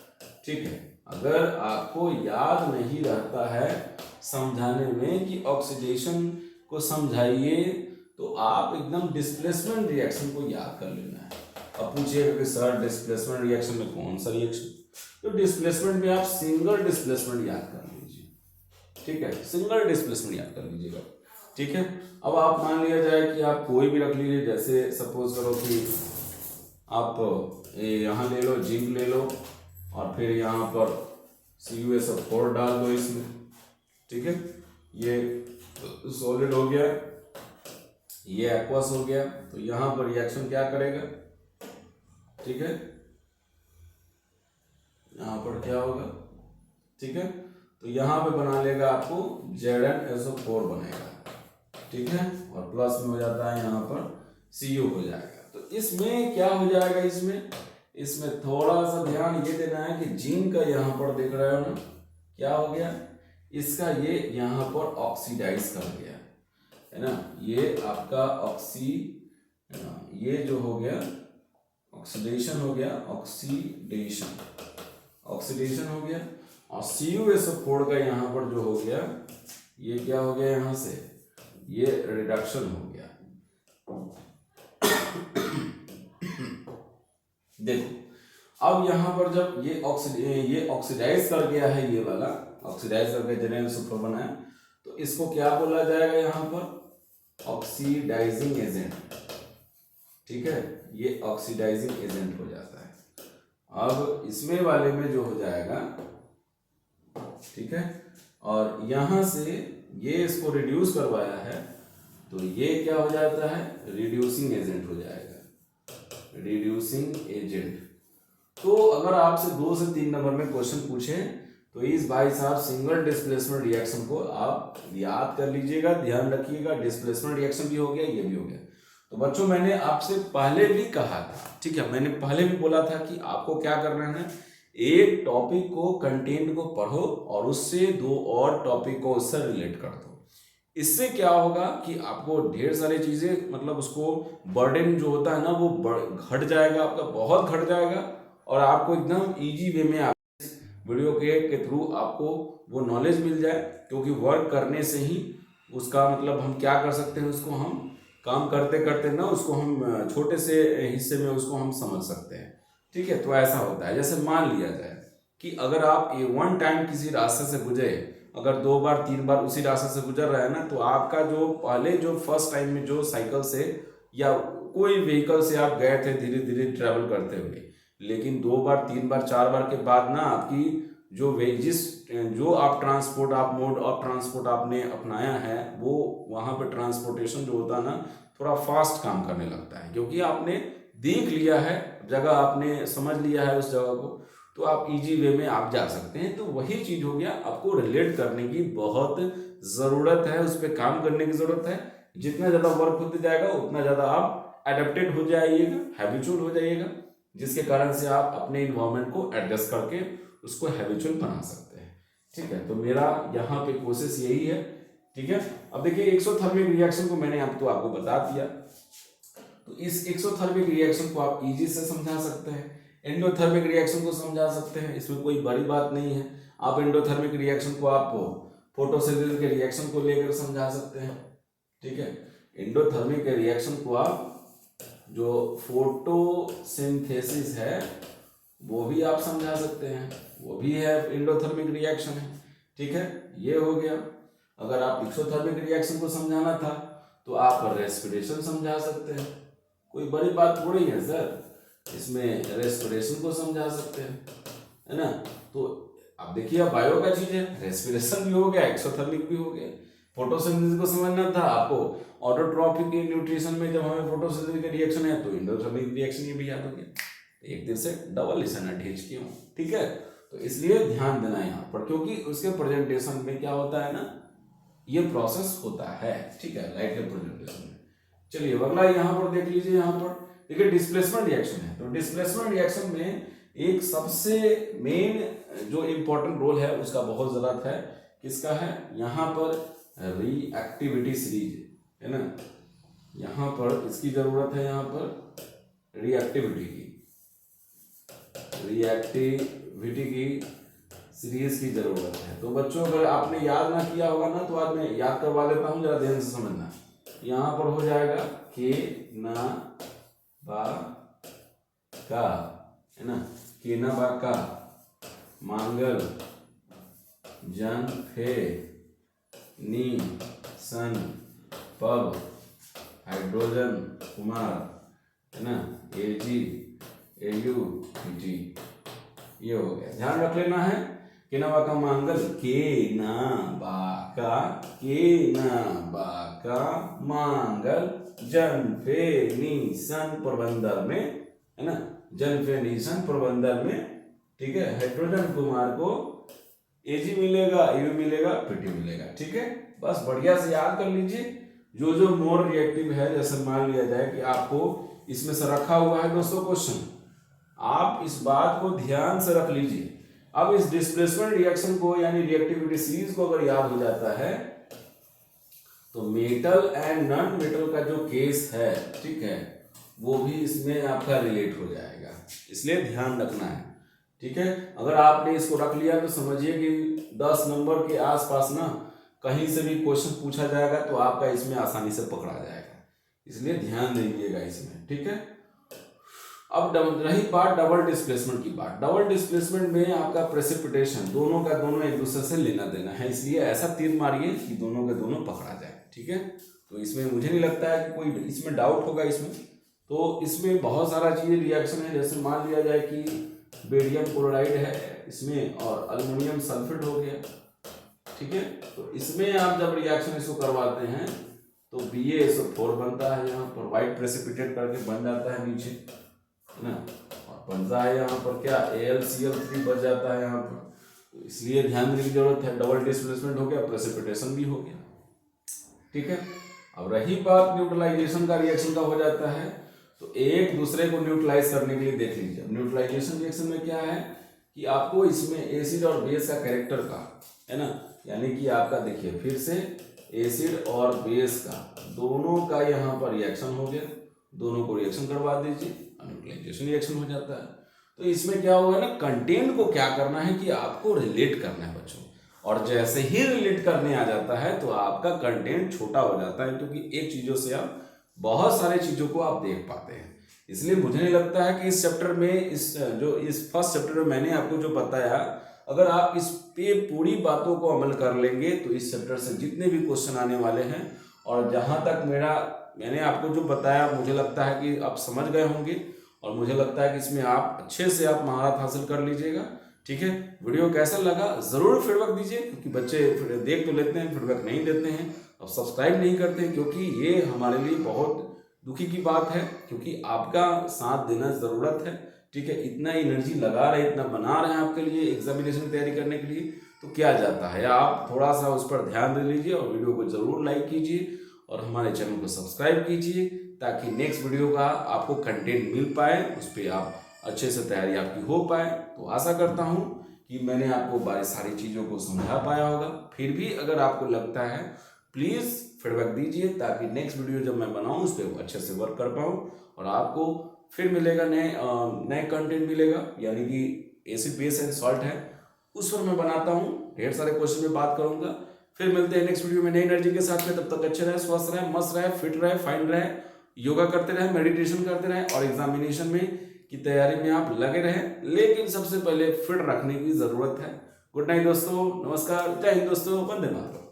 [SPEAKER 1] ठीक है, अगर आपको याद नहीं रहता है समझाने में कि ऑक्सीडेशन को समझाइए, तो आप एकदम डिस्प्लेसमेंट रिएक्शन को याद कर लेना है। अब पूछिएगा कि सर डिस्प्लेसमेंट रिएक्शन में कौन सा रिएक्शन, तो डिस्प्लेसमेंट में आप सिंगल डिस्प्लेसमेंट याद कर लीजिए। ठीक है, सिंगल डिस्प्लेसमेंट याद कर लीजिएगा। ठीक है, अब आप मान लिया जाए कि आप कोई भी रख लीजिए, जैसे सपोज करो कि आप यहाँ ले लो, जिंक ले लो, और फिर यहाँ पर CuSO4 डाल दो इसमें। ठीक है, ये सॉलिड हो गया, ये एक्वस हो गया, तो यहाँ पर रिएक्शन क्या करेगा, ठीक है, यहाँ पर क्या होगा, ठीक है। तो यहाँ पे बना लेगा आपको Zn-SO4 बनेगा, ठीक है, और प्लस में हो जाता है यहाँ पर Cu हो जाएगा। तो इसमें क्या हो जाएगा, इसमें थोड़ा सा ध्यान ये देना है कि जिंक का यहाँ पर देख रहे हो ना क्या हो गया, इसका ये यहाँ पर ऑक्सीडाइज कर गया है ना, ये आपका ये जो हो गया ऑक्सीडेशन हो गया, ऑक्सीडेशन हो गया, और CuSO4 का यहाँ पर जो हो गया ये क्या हो गया, यहाँ से ये रिडक्शन हो गया। देखो अब यहाँ पर जब ये ऑक्सीडाइज कर गया है, ये वाला ऑक्सीडाइज करके Zn-SO4 बना है, तो इसको क्या बोला जाएगा यहाँ पर, ऑक्सीडाइजिंग एजेंट, ठीक है, ये ऑक्सीडाइजिंग एजेंट हो जाता है। अब इसमें वाले में जो हो जाएगा, ठीक है, और यहाँ से ये इसको रिड्यूस करवाया है, तो ये क्या हो जाता है, रिड्यूसिंग एजेंट हो जाएगा, रिड्यूसिंग एजेंट। तो अगर आपसे 2 से 3 नंबर में क्वेश्चन पूछे तो इस भाई साहब सिंगल डिस्प्लेसमेंट रिएक्शन को आप याद कर लीजिएगा, ध्यान रखिएगा। डिस्प्लेसमेंट रिएक्शन भी हो गया, ये भी हो गया। तो बच्चों मैंने आपसे पहले भी कहा था, ठीक है, मैंने पहले भी बोला था कि आपको क्या करना है, एक टॉपिक को, कंटेंट को पढ़ो और उससे 2 और टॉपिक को उससे रिलेट कर दो। इससे क्या होगा कि आपको ढेर सारी चीजें, मतलब उसको बर्डन जो होता है ना वो घट जाएगा, आपका बहुत घट जाएगा, और आपको एकदम इजी वे में वीडियो के थ्रू आपको वो नॉलेज मिल जाए। क्योंकि वर्क करने से ही उसका मतलब हम क्या कर सकते हैं, उसको हम काम करते करते ना उसको हम छोटे से हिस्से में उसको हम समझ सकते हैं, ठीक है। तो ऐसा होता है, जैसे मान लिया जाए कि अगर आप 1 टाइम किसी रास्ते से गुजरे, अगर 2 बार 3 बार उसी रास्ते से गुजर रहा है ना, तो आपका जो पहले जो फर्स्ट टाइम में जो साइकिल से या कोई व्हीकल से आप गए थे धीरे धीरे ट्रैवल करते हुए, लेकिन 2 बार 3 बार 4 बार के बाद ना आपकी जो आप मोड ऑफ ट्रांसपोर्ट आपने अपनाया है, वो वहाँ पे ट्रांसपोर्टेशन जो होता है ना थोड़ा फास्ट काम करने लगता है, क्योंकि आपने देख लिया है जगह, आपने समझ लिया है उस जगह को, तो आप इजी वे में आप जा सकते हैं। तो वही चीज हो गया, आपको रिलेट करने की बहुत जरूरत है, उस पर काम करने की जरूरत है। जितना ज्यादा वर्क होते जाएगा उतना ज्यादा आप एडेप्टेड हो जाइएगा, हैबिचुअल हो जाइएगा, जिसके कारण से आप अपने इन्वायरमेंट को एडजस्ट करके उसको हैबिचुअल बना सकते हैं, ठीक है। तो मेरा यहाँ पे कोशिश यही है, ठीक है। अब देखिए एक्सोथर्मिक रिएक्शन को मैंने आपको बता दिया, तो इस एक्सोथर्मिक रिएक्शन को आप इजी से समझा सकते हैं, एंडोथर्मिक रिएक्शन को समझा सकते हैं, इसमें कोई बड़ी बात नहीं है। आप एंडोथर्मिक रिएक्शन को आप फोटोसिंथेसिस के रिएक्शन को लेकर समझा सकते हैं, ठीक है। एंडोथर्मिक के रिएक्शन को आप जो फोटोसिंथेसिस है वो भी आप समझा सकते हैं, वो भी है एंडोथर्मिक रिएक्शन है, ठीक है। ये हो गया। अगर आप एक्सोथर्मिक रिएक्शन को समझाना था तो आप रेस्पिरेशन समझा सकते हैं, कोई बड़ी बात थोड़ी है सर, इसमें रेस्पिरेशन को समझा सकते हैं, है ना। तो अब देखिए अब बायो का चीज है, रेस्पिरेशन भी हो गया, एक्सोथर्मिक भी हो गया। फोटोसिंथेसिस को समझना था आपको, ऑटोट्रॉपिक न्यूट्रिशन में जब हमें फोटोसिंथेसिस का रिएक्शन है तो एंडोथर्मिक रिएक्शन ये भी याद हो गया। एक दिन से डबल लिसन अटैच किया हूँ, ठीक है। तो इसलिए ध्यान देना यहाँ पर, क्योंकि उसके प्रेजेंटेशन में क्या होता है ना, ये प्रोसेस होता है, ठीक है, लाइट के प्रेजेंटेशन में। चलिए अगला यहाँ पर देख लीजिए, यहाँ पर देखिए डिस्प्लेसमेंट रिएक्शन है। तो डिस्प्लेसमेंट रिएक्शन में एक सबसे मेन जो इम्पोर्टेंट रोल है उसका बहुत जरूरत है, किसका है, यहाँ पर रिएक्टिविटी सीरीज है ना, यहाँ पर इसकी जरूरत है, यहाँ पर रिएक्टिविटी की सीरीज की जरूरत है। तो बच्चों अगर आपने याद ना किया होगा ना, तो आज मैं याद करवा देता हूँ, जरा ध्यान से समझना। यहाँ पर हो जाएगा के ना बा का, है ना, के ना बा का, मांगल जन फे नी सन पब हाइड्रोजन कुमार, है ना, एजी एयू पीटी, ये हो गया। ध्यान रख लेना है, के ना बा का मांगल, के ना बा का मांगल जन फे नीसन प्रबंधर में, है ना, जन फे नीसन प्रबंधर में, ठीक है। हाइड्रोजन कुमार को Ag मिलेगा, Av मिलेगा, Pt मिलेगा। ठीक है, बस बढ़िया से याद कर लीजिए। जो जो मोर रिएक्टिव है, जैसे मान लिया जाए कि आपको इसमें से रखा हुआ है दोस्तों क्वेश्चन, आप इस बात को ध्यान से रख लीजिए। अब इस डिस्प्लेसमेंट रिएक्शन को यानी रिएक्टिविटी सीरीज को अगर याद हो जाता है तो मेटल एंड नॉन मेटल का जो केस है, ठीक है, वो भी इसमें आपका रिलेट हो जाएगा, इसलिए ध्यान रखना है। ठीक है, अगर आपने इसको रख लिया तो समझिए कि 10 नंबर के आसपास ना कहीं से भी क्वेश्चन पूछा जाएगा तो आपका इसमें आसानी से पकड़ा जाएगा, इसलिए ध्यान दीजिएगा इसमें। ठीक है, अब रही बात डबल डिस्प्लेसमेंट की बात। डबल डिस्प्लेसमेंट में आपका प्रेसिपिटेशन दोनों का दोनों एक दूसरे से लेना देना है, इसलिए ऐसा तीर मारिए कि दोनों के दोनों पकड़ा जाए। ठीक है, तो इसमें मुझे नहीं लगता है कि कोई इसमें डाउट होगा। इसमें इसमें बहुत सारा चीज़ रिएक्शन है, जैसे मान लिया जाए कि बेरियम क्लोराइड है इसमें और अल्युमिनियम सल्फेट हो गया। ठीक है, तो इसमें आप जब रिएक्शन इसको करवाते हैं तो BaSO4 बनता है, यहाँ पर व्हाइट प्रेसिपिटेट करके बन जाता है नीचे, है ना, और बनता है यहाँ पर क्या AlCl3 बच जाता है यहाँ पर। तो इसलिए ध्यान देने की जरूरत है, डबल डिस्प्लेसमेंट हो गया, प्रेसिपिटेशन भी हो गया। ठीक है, अब रही बात न्यूट्रलाइजेशन का रिएक्शन का हो जाता है, तो एक दूसरे को न्यूट्रलाइज करने के लिए देख लीजिए। न्यूट्रलाइजेशन रिएक्शन में क्या है कि आपको इसमें एसिड और बेस का कैरेक्टर का, है ना, यानी कि आपका देखिए फिर से एसिड और बेस का दोनों का यहाँ पर रिएक्शन हो गया, दोनों को रिएक्शन करवा दीजिए, न्यूट्रलाइजेशन रिएक्शन हो जाता है। तो इसमें क्या होगा ना, कंटेंट को क्या करना है कि आपको रिलेट करना है बच्चों, और जैसे ही रिलेट करने आ जाता है तो आपका कंटेंट छोटा हो जाता है, क्योंकि एक चीज़ों से आप बहुत सारे चीज़ों को आप देख पाते हैं। इसलिए मुझे नहीं लगता है कि इस चैप्टर में इस फर्स्ट चैप्टर में मैंने आपको जो बताया, अगर आप इस पे पूरी बातों को अमल कर लेंगे तो इस चैप्टर से जितने भी क्वेश्चन आने वाले हैं, और जहाँ तक मैंने आपको जो बताया मुझे लगता है कि आप समझ गए होंगे, और मुझे लगता है कि इसमें आप अच्छे से आप महारत हासिल कर लीजिएगा। ठीक है, वीडियो कैसा लगा ज़रूर फीडबैक दीजिए, क्योंकि बच्चे देख तो लेते हैं, फीडबैक नहीं देते हैं और सब्सक्राइब नहीं करते हैं, क्योंकि ये हमारे लिए बहुत दुखी की बात है, क्योंकि आपका साथ देना ज़रूरत है। ठीक है, इतना एनर्जी लगा रहे, इतना बना रहे हैं आपके लिए एग्जामिनेशन की तैयारी करने के लिए, तो क्या जाता है, आप थोड़ा सा उस पर ध्यान दे लीजिए और वीडियो को ज़रूर लाइक कीजिए और हमारे चैनल को सब्सक्राइब कीजिए, ताकि नेक्स्ट वीडियो का आपको कंटेंट मिल पाए, उस पर आप अच्छे से तैयारी आपकी हो पाए। तो आशा करता हूँ कि मैंने आपको सारी चीज़ों को समझा पाया होगा। फिर भी अगर आपको लगता है प्लीज़ फीडबैक दीजिए, ताकि नेक्स्ट वीडियो जब मैं बनाऊँ उस पर अच्छे से वर्क कर पाऊँ और आपको फिर मिलेगा नए कंटेंट मिलेगा, यानी कि एसिड बेस एंड सॉल्ट है उस पर मैं बनाता हूँ, ढेर सारे क्वेश्चन में बात करूँगा। फिर मिलते हैं नेक्स्ट वीडियो में नई एनर्जी के साथ में। तब तक अच्छे रहे, स्वस्थ रहे, मस्त रहे, फिट रहे, फाइन रहे, योगा करते रहे, मेडिटेशन करते रहे और एग्जामिनेशन में की तैयारी में आप लगे रहें, लेकिन सबसे पहले फिट रखने की ज़रूरत है। गुड नाइट दोस्तों, नमस्कार, जय हिंद दोस्तों, वंदे मातरम।